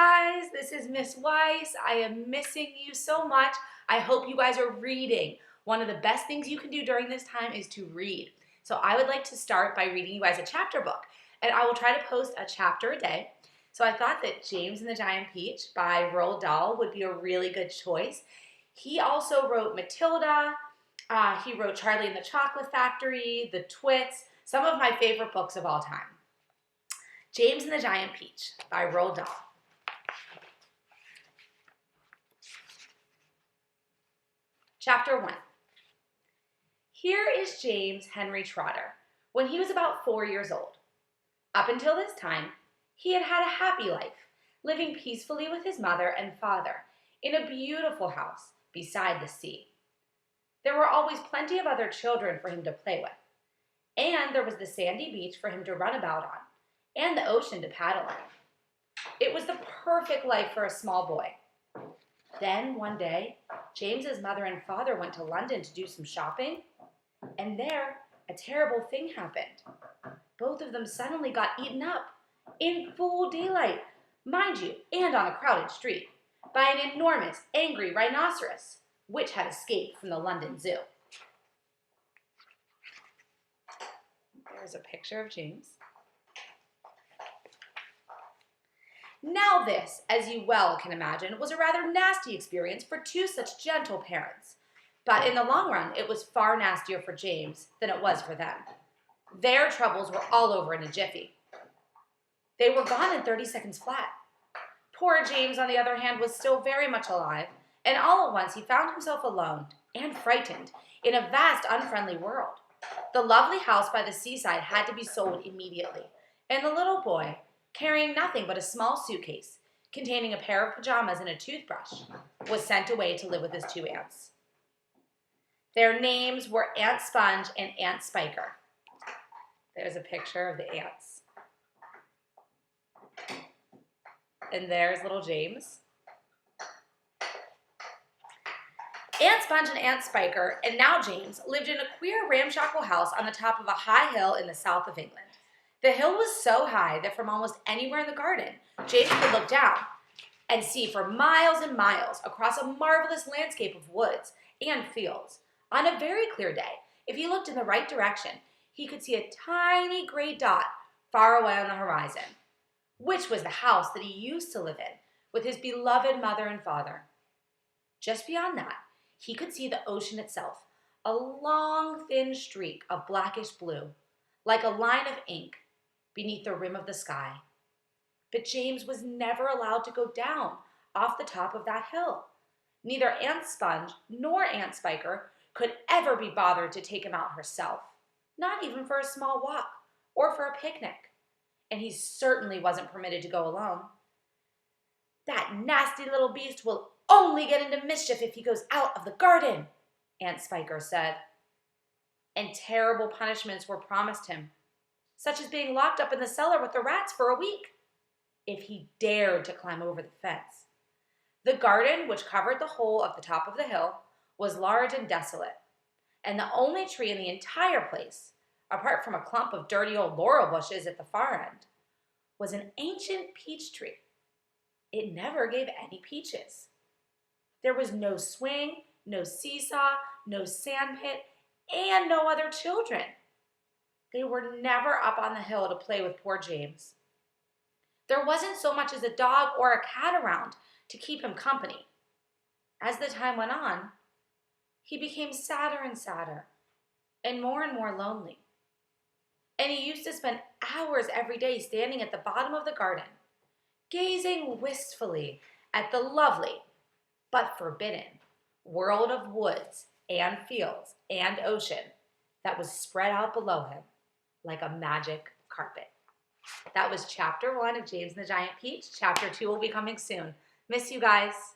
guys, this is Miss Weiss. I am missing you so much. I hope you guys are reading. One of the best things you can do during this time is to read. So I would like to start by reading you guys a chapter book, and I will try to post a chapter a day. So I thought that James and the Giant Peach by Roald Dahl would be a really good choice. He also wrote Matilda. He wrote Charlie and the Chocolate Factory, The Twits, some of my favorite books of all time. James and the Giant Peach by Roald Dahl. Chapter 1. Here is James Henry Trotter when he was about 4 years old. Up until this time, he had had a happy life, living peacefully with his mother and father in a beautiful house beside the sea. There were always plenty of other children for him to play with, and there was the sandy beach for him to run about on, and the ocean to paddle in. It was the perfect life for a small boy. Then, one day, James's mother and father went to London to do some shopping, and there, a terrible thing happened. Both of them suddenly got eaten up, in full daylight, mind you, and on a crowded street, by an enormous, angry rhinoceros, which had escaped from the London Zoo. There's a picture of James. Now this, as you well can imagine, was a rather nasty experience for two such gentle parents. But in the long run, it was far nastier for James than it was for them. Their troubles were all over in a jiffy. They were gone in 30 seconds flat. Poor James, on the other hand, was still very much alive, and all at once he found himself alone and frightened in a vast, unfriendly world. The lovely house by the seaside had to be sold immediately, and the little boy, carrying nothing but a small suitcase containing a pair of pajamas and a toothbrush, was sent away to live with his two aunts. Their names were Aunt Sponge and Aunt Spiker. There's a picture of the aunts. And there's little James. Aunt Sponge and Aunt Spiker, and now James, lived in a queer ramshackle house on the top of a high hill in the south of England. The hill was so high that from almost anywhere in the garden, James could look down and see for miles and miles across a marvelous landscape of woods and fields. On a very clear day, if he looked in the right direction, he could see a tiny gray dot far away on the horizon, which was the house that he used to live in with his beloved mother and father. Just beyond that, he could see the ocean itself, a long, thin streak of blackish blue, like a line of ink beneath the rim of the sky. But James was never allowed to go down off the top of that hill. Neither Aunt Sponge nor Aunt Spiker could ever be bothered to take him out herself, not even for a small walk or for a picnic. And he certainly wasn't permitted to go alone. "That nasty little beast will only get into mischief if he goes out of the garden," Aunt Spiker said. And terrible punishments were promised him, such as being locked up in the cellar with the rats for a week, if he dared to climb over the fence. The garden, which covered the whole of the top of the hill, was large and desolate, and the only tree in the entire place, apart from a clump of dirty old laurel bushes at the far end, was an ancient peach tree. It never gave any peaches. There was no swing, no seesaw, no sandpit, and no other children. They were never up on the hill to play with poor James. There wasn't so much as a dog or a cat around to keep him company. As the time went on, he became sadder and sadder, and more lonely. And he used to spend hours every day standing at the bottom of the garden, gazing wistfully at the lovely, but forbidden, world of woods and fields and ocean that was spread out below him like a magic carpet. That was chapter 1 of James and the Giant Peach. Chapter 2 will be coming soon. Miss you guys.